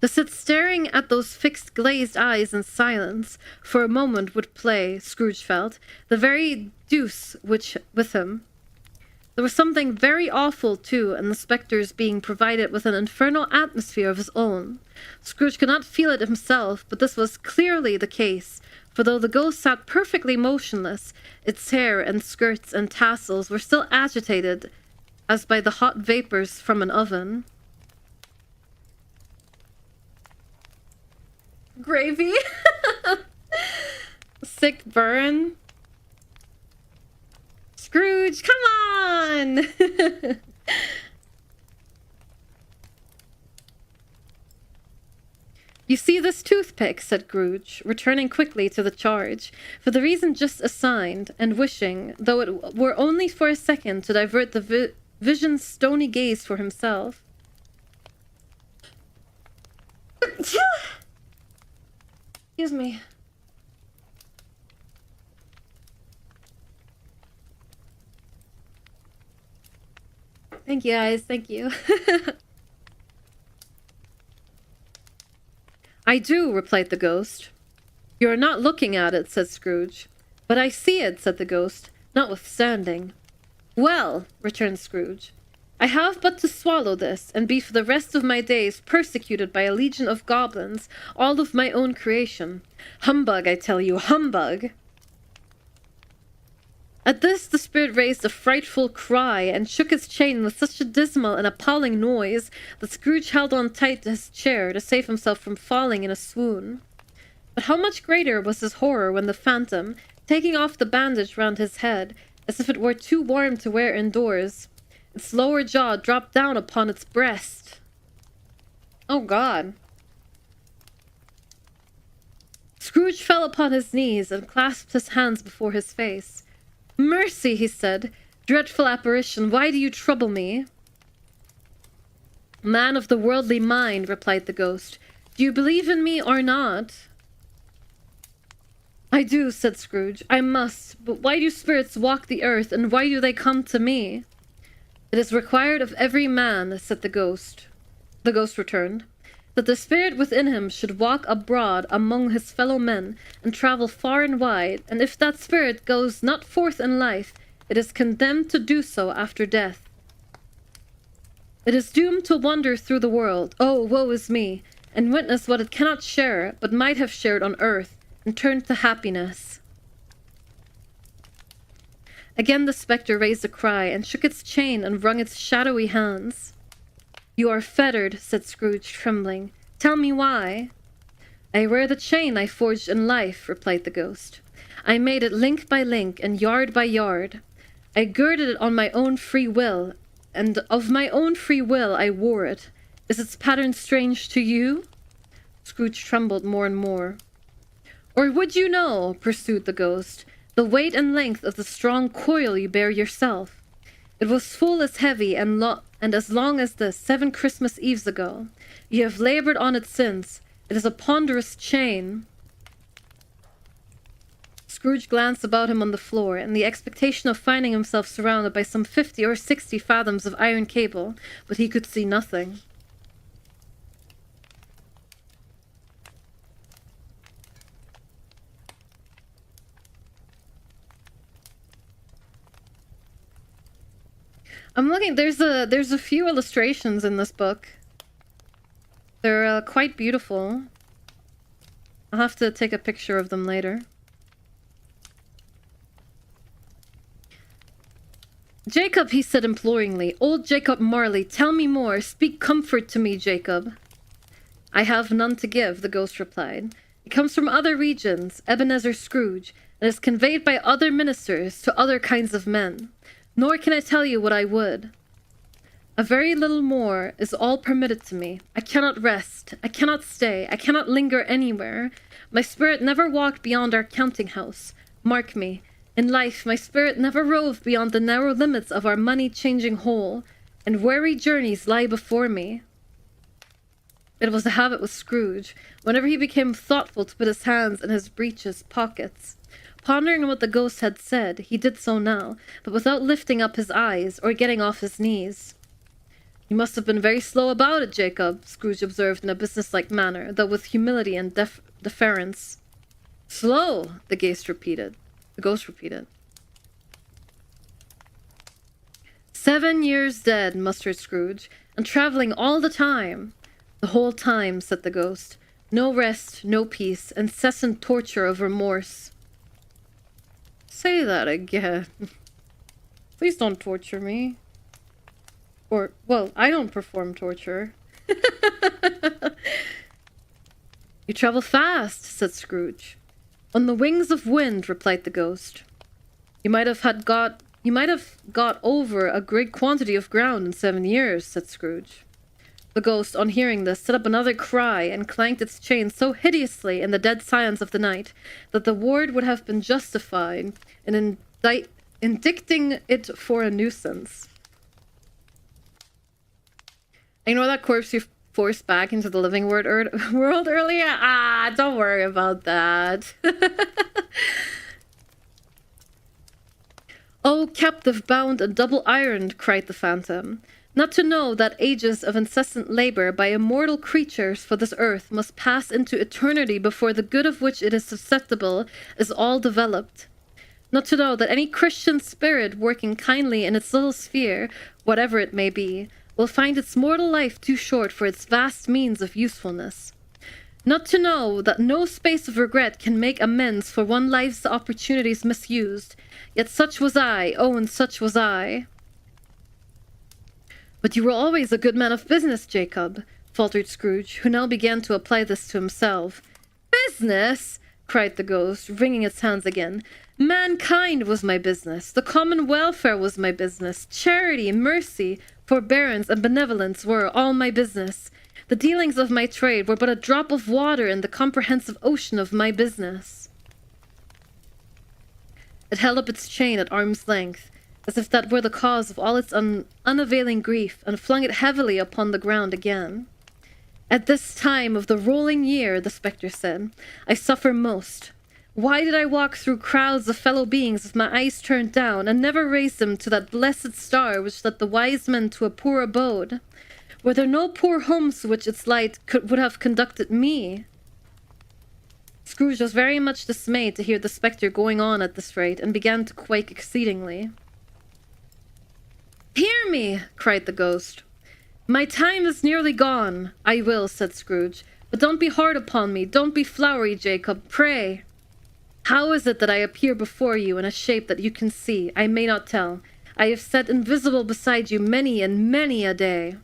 To sit staring at those fixed glazed eyes in silence for a moment would play, Scrooge felt, the very deuce with him. There was something very awful, too, in the spectre's being provided with an infernal atmosphere of his own. Scrooge could not feel it himself, but this was clearly the case, for though the ghost sat perfectly motionless, its hair and skirts and tassels were still agitated as by the hot vapors from an oven. Gravy? Sick burn? Scrooge, come on! You see this toothpick, said Scrooge, returning quickly to the charge, for the reason just assigned, and wishing, though it were only for a second, to divert the vision's stony gaze for himself. Excuse me. Thank you, guys. Thank you. I do, replied the ghost. You are not looking at it, said Scrooge. But I see it, said the ghost, notwithstanding. Well, returned Scrooge, I have but to swallow this, and be for the rest of my days persecuted by a legion of goblins, all of my own creation. Humbug, I tell you, humbug! At this the spirit raised a frightful cry, and shook its chain with such a dismal and appalling noise that Scrooge held on tight to his chair to save himself from falling in a swoon. But how much greater was his horror when the phantom, taking off the bandage round his head, as if it were too warm to wear indoors, its lower jaw dropped down upon its breast. Oh, God. Scrooge fell upon his knees and clasped his hands before his face. Mercy, he said. Dreadful apparition, why do you trouble me? Man of the worldly mind, replied the ghost, do you believe in me or not? I do, said Scrooge. I must. But why do spirits walk the earth, and why do they come to me? It is required of every man, said the ghost. The ghost returned, that the spirit within him should walk abroad among his fellow men, and travel far and wide, and if that spirit goes not forth in life, it is condemned to do so after death. It is doomed to wander through the world, oh, woe is me, and witness what it cannot share, but might have shared on earth, and turn to happiness. Again the spectre raised a cry, and shook its chain, and wrung its shadowy hands. You are fettered, said Scrooge, trembling. Tell me why. I wear the chain I forged in life, replied the ghost. I made it link by link, and yard by yard. I girded it on my own free will, and of my own free will I wore it. Is its pattern strange to you? Scrooge trembled more and more. Or would you know, pursued the ghost, the weight and length of the strong coil you bear yourself? It was full as heavy and as long as the 7 Christmas Eves ago. You have labored on it since. It is a ponderous chain. Scrooge glanced about him on the floor, in the expectation of finding himself surrounded by some 50 or 60 fathoms of iron cable, but he could see nothing. I'm looking. There's a few illustrations in this book. They're quite beautiful. I'll have to take a picture of them later. Jacob, he said imploringly. Old Jacob Marley, tell me more. Speak comfort to me, Jacob. I have none to give, the ghost replied. It comes from other regions, Ebenezer Scrooge, and is conveyed by other ministers to other kinds of men. Nor can I tell you what I would. A very little more is all permitted to me. I cannot rest. I cannot stay. I cannot linger anywhere. My spirit never walked beyond our counting house. Mark me. In life, my spirit never roved beyond the narrow limits of our money-changing hole, and weary journeys lie before me. It was a habit with Scrooge, whenever he became thoughtful, to put his hands in his breeches pockets. Pondering on what the ghost had said, he did so now, but without lifting up his eyes or getting off his knees. You must have been very slow about it, Jacob, Scrooge observed in a businesslike manner, though with humility and deference. Slow, the ghost repeated. 7 years dead, mustered Scrooge, and travelling all the time. The whole time, said the ghost. No rest, no peace, incessant torture of remorse. Say that again. Please don't torture me. Or, well, I don't perform torture. You travel fast, said Scrooge. On the wings of wind, replied the ghost. You might have got over a great quantity of ground in 7 years, said Scrooge. The ghost, on hearing this, set up another cry and clanked its chain so hideously in the dead silence of the night that the ward would have been justified in indicting it for a nuisance. You know that corpse you forced back into the living world earlier? Don't worry about that. Oh, captive bound and double ironed, cried the phantom. Not to know that ages of incessant labor by immortal creatures for this earth must pass into eternity before the good of which it is susceptible is all developed. Not to know that any Christian spirit working kindly in its little sphere, whatever it may be, will find its mortal life too short for its vast means of usefulness. Not to know that no space of regret can make amends for one life's opportunities misused. Yet such was I, oh, and such was I. But you were always a good man of business, Jacob, faltered Scrooge, who now began to apply this to himself. Business? Cried the ghost, wringing its hands again. Mankind was my business. The common welfare was my business. Charity, mercy, forbearance, and benevolence were all my business. The dealings of my trade were but a drop of water in the comprehensive ocean of my business. It held up its chain at arm's length, as if that were the cause of all its unavailing grief, and flung it heavily upon the ground again. At this time of the rolling year, the spectre said, I suffer most. Why did I walk through crowds of fellow beings with my eyes turned down, and never raise them to that blessed star which led the wise men to a poor abode? Were there no poor homes to which its light would have conducted me? Scrooge was very much dismayed to hear the spectre going on at this rate, and began to quake exceedingly. Hear me, cried the ghost. My time is nearly gone. I will, said Scrooge. But don't be hard upon me. Don't be flowery, Jacob. Pray. How is it that I appear before you in a shape that you can see? I may not tell. I have sat invisible beside you many and many a day.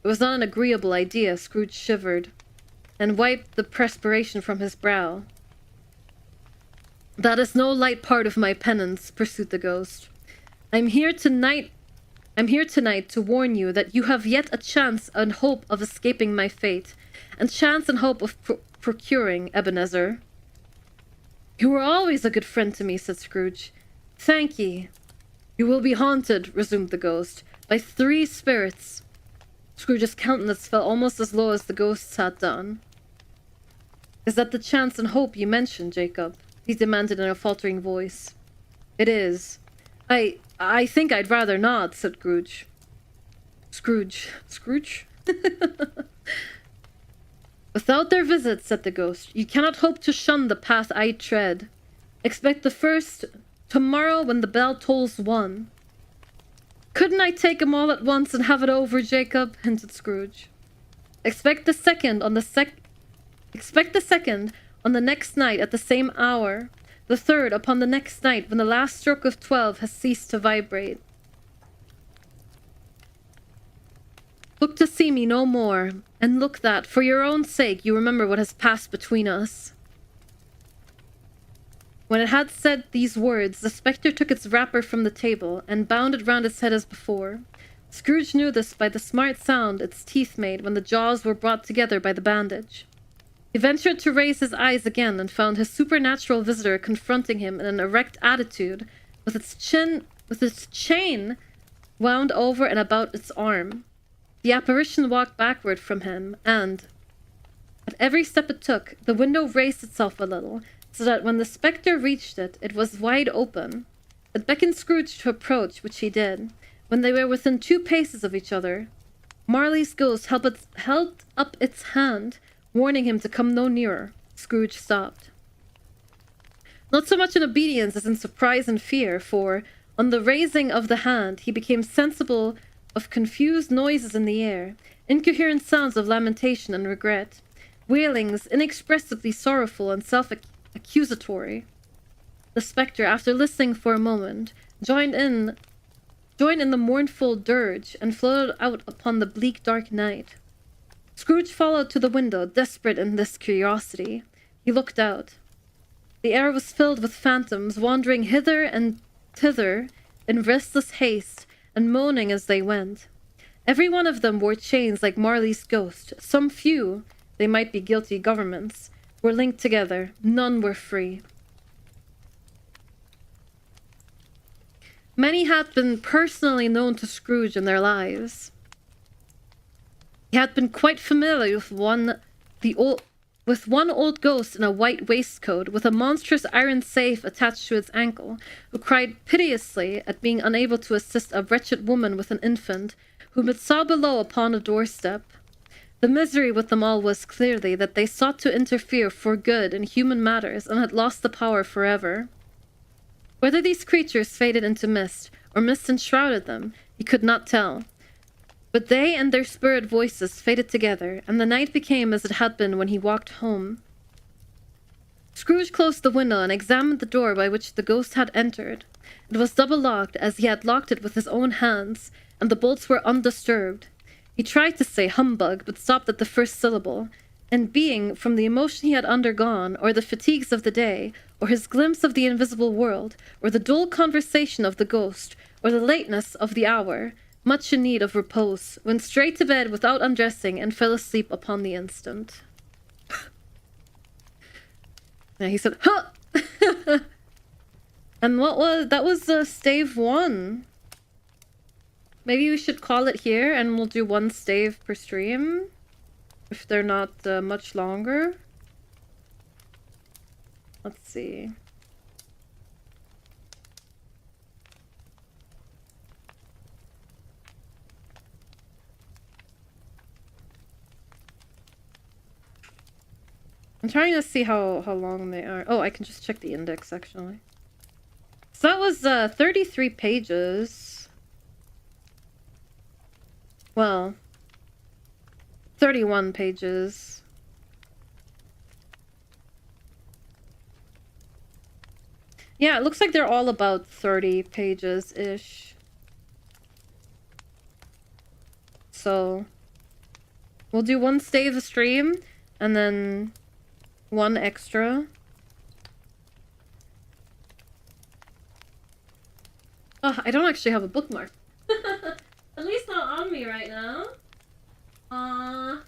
It was not an agreeable idea. Scrooge shivered, and wiped the perspiration from his brow. That is no light part of my penance, pursued the ghost. I'm here tonight to warn you that you have yet a chance and hope of escaping my fate, and chance and hope of procuring Ebenezer. You were always a good friend to me, said Scrooge. Thank ye. You will be haunted, resumed the ghost, by 3 spirits. Scrooge's countenance fell almost as low as the ghost sat down. Is that the chance and hope you mentioned, Jacob? He demanded in a faltering voice. It is. I think I'd rather not, said Scrooge. Scrooge? Without their visit, said the ghost, you cannot hope to shun the path I tread. Expect the first tomorrow when the bell tolls 1. Couldn't I take 'em all at once and have it over, Jacob? Hinted Scrooge. Expect the second on the next night at the same hour. The third upon the next night when the last stroke of 12 has ceased to vibrate. Look to see me no more, and look that, for your own sake, you remember what has passed between us. When it had said these words, the spectre took its wrapper from the table, and bound it round its head as before. Scrooge knew this by the smart sound its teeth made when the jaws were brought together by the bandage. He ventured to raise his eyes again, and found his supernatural visitor confronting him in an erect attitude, with its chain wound over and about its arm. The apparition walked backward from him, and, at every step it took, the window raised itself a little, so that when the spectre reached it, it was wide open. It beckoned Scrooge to approach, which he did. When they were within 2 paces of each other, Marley's ghost held up its hand, warning him to come no nearer. Scrooge stopped. Not so much in obedience as in surprise and fear, for, On the raising of the hand, he became sensible of confused noises in the air, incoherent sounds of lamentation and regret, wailings inexpressibly sorrowful and self-accusatory. The spectre, after listening for a moment, joined in the mournful dirge and floated out upon the bleak dark night. Scrooge followed to the window, desperate in this curiosity. He looked out. The air was filled with phantoms, wandering hither and thither in restless haste, and moaning as they went. Every one of them wore chains like Marley's ghost. Some few, they might be guilty governments, were linked together. None were free. Many had been personally known to Scrooge in their lives. He had been quite familiar with one old ghost in a white waistcoat with a monstrous iron safe attached to its ankle, who cried piteously at being unable to assist a wretched woman with an infant, whom it saw below upon a doorstep. The misery with them all was clearly that they sought to interfere for good in human matters and had lost the power forever. Whether these creatures faded into mist, or mist enshrouded them, he could not tell. But they and their spirit voices faded together, and the night became as it had been when he walked home. Scrooge closed the window and examined the door by which the ghost had entered. It was double-locked, as he had locked it with his own hands, and the bolts were undisturbed. He tried to say humbug, but stopped at the first syllable, and being, from the emotion he had undergone, or the fatigues of the day, or his glimpse of the invisible world, or the dull conversation of the ghost, or the lateness of the hour, much in need of repose, went straight to bed without undressing and fell asleep upon the instant. And he said, huh! And that was stave 1. Maybe we should call it here and we'll do 1 stave per stream, if they're not much longer. Let's see. I'm trying to see how long they are. Oh, I can just check the index, actually. So that was 33 pages. Well, 31 pages. Yeah, it looks like they're all about 30 pages-ish. So, we'll do 1 stave a stream, and then 1 extra. Oh, I don't actually have a bookmark. At least not on me right now. I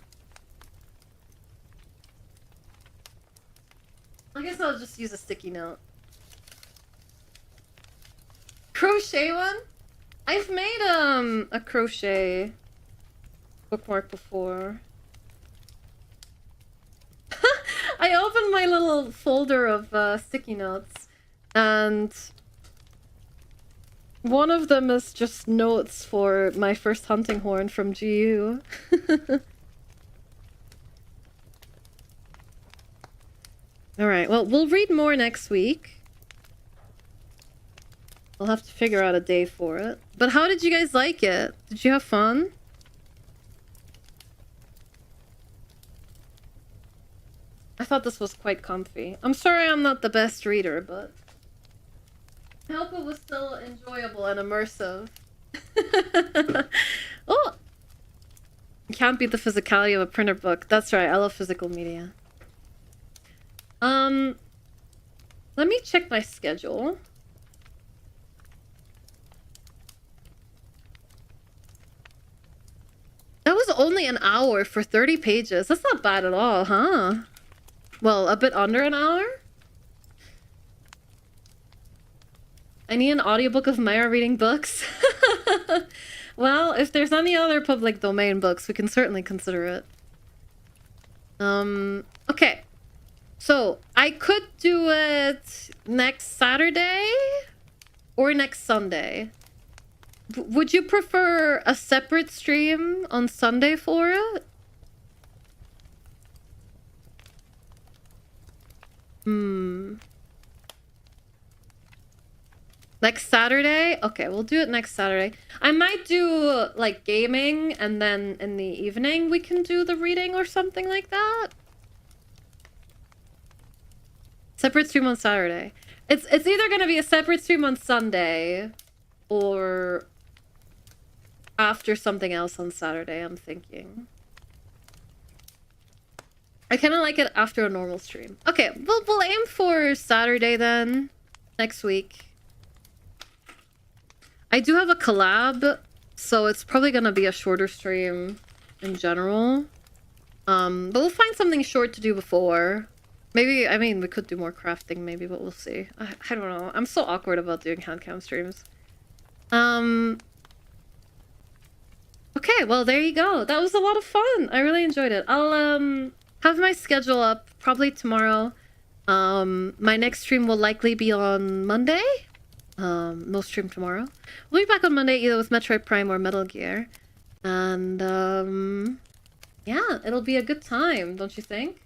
guess I'll just use a sticky note. Crochet one? I've made a crochet bookmark before. I opened my little folder of sticky notes, and one of them is just notes for my first hunting horn from GU. Alright, well, we'll read more next week. I'll have to figure out a day for it. But how did you guys like it? Did you have fun? I thought this was quite comfy. I'm sorry I'm not the best reader, but I hope it was still enjoyable and immersive. Oh! You can't beat the physicality of a printer book. That's right, I love physical media. Let me check my schedule. That was only an hour for 30 pages. That's not bad at all, huh? Well, a bit under an hour? I need an audiobook of Myra reading books. Well, if there's any other public domain books, we can certainly consider it. Okay. So, I could do it next Saturday or next Sunday. Would you prefer a separate stream on Sunday for it? Next Saturday? Okay, we'll do it next Saturday. I might do, like, gaming, and then in the evening we can do the reading or something like that. Separate stream on Saturday. It's either gonna be a separate stream on Sunday, or after something else on Saturday, I'm thinking. I kind of like it after a normal stream. Okay, we'll aim for Saturday then, next week. I do have a collab, so it's probably gonna be a shorter stream in general. But we'll find something short to do before. Maybe, I mean, we could do more crafting maybe, but we'll see. I don't know. I'm so awkward about doing handcam streams. Okay, well, there you go. That was a lot of fun. I really enjoyed it. I'll, have my schedule up probably tomorrow. My next stream will likely be on Monday. No stream tomorrow. We'll be back on Monday either with Metroid Prime or Metal Gear. And, yeah, it'll be a good time, don't you think?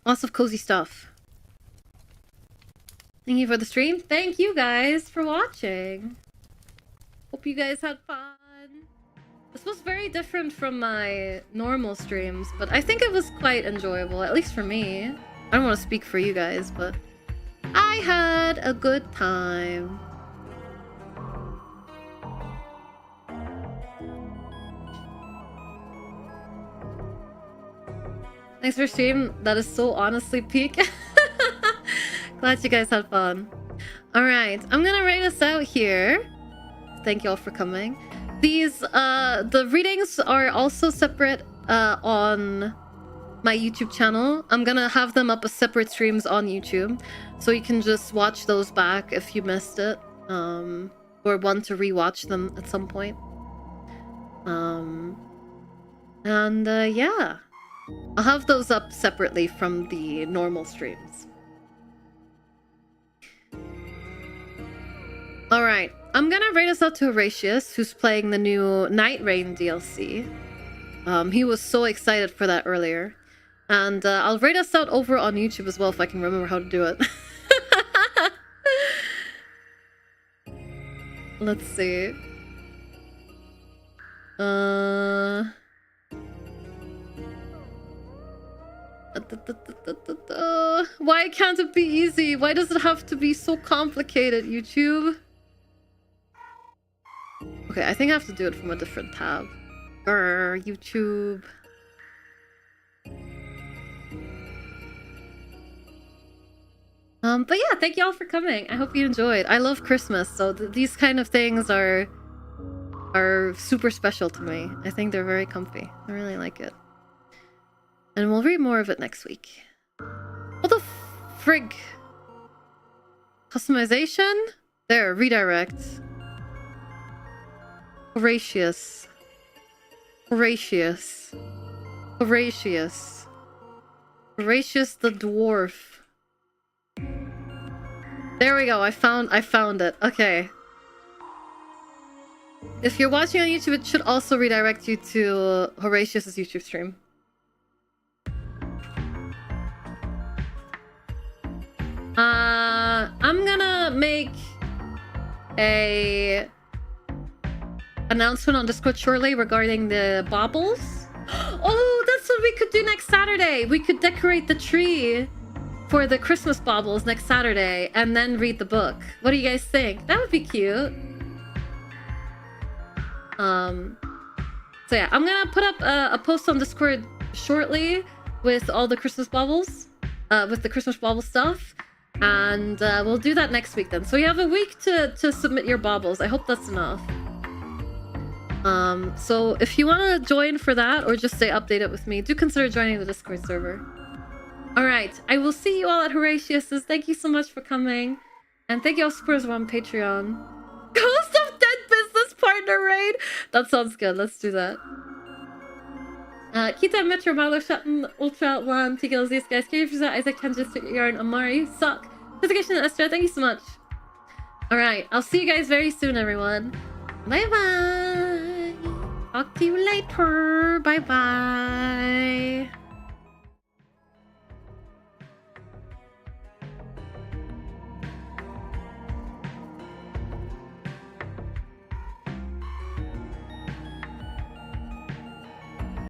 Lots of cozy stuff. Thank you for the stream. Thank you guys for watching. Hope you guys had fun. This was very different from my normal streams, but I think it was quite enjoyable, at least for me. I don't want to speak for you guys, but I had a good time. Thanks for stream. That is so honestly peak. Glad you guys had fun. Alright, I'm gonna write us out here. Thank you all for coming. These, the readings are also separate on my YouTube channel. I'm gonna have them up as separate streams on YouTube, so you can just watch those back if you missed it, or want to rewatch them at some point. Yeah. I'll have those up separately from the normal streams. Alright, I'm gonna rate us out to Horatius, who's playing the new Night Rain DLC. He was so excited for that earlier. And I'll rate us out over on YouTube as well if I can remember how to do it. Let's see. Why can't it be easy? Why does it have to be so complicated, YouTube? Okay, I think I have to do it from a different tab. YouTube. But yeah, thank you all for coming. I hope you enjoyed. I love Christmas, so these kind of things are super special to me. I think they're very comfy. I really like it. And we'll read more of it next week. What the frig? Customization? There, redirect. Horatius. Horatius. Horatius. Horatius the dwarf. There we go, I found it. Okay. If you're watching on YouTube, it should also redirect you to Horatius's YouTube stream. I'm gonna make a announcement on Discord shortly regarding the baubles. Oh, that's what we could do next Saturday. We could decorate the tree for the Christmas baubles next Saturday and then read the book. What do you guys think? That would be cute. So yeah, I'm gonna put up a post on Discord shortly with all the Christmas baubles, with the Christmas bauble stuff. And we'll do that next week then. So you have a week to submit your baubles. I hope that's enough. So if you want to join for that or just stay updated with me, do consider joining the Discord server. Alright, I will see you all at Horatius's. Thank you so much for coming. And thank you all supporters on Patreon. Ghost of Dead Business Partner Raid! That sounds good. Let's do that. Kita, Metro, Marlo, Shatton, Ultra, Lan, Tigils, these guys, Kyrifza, Isaac, Tangent, Yarn, Amari, Suck, Physication, and Estra, thank you so much. Alright, I'll see you guys very soon, everyone. Bye-bye! Talk to you later! Bye-bye!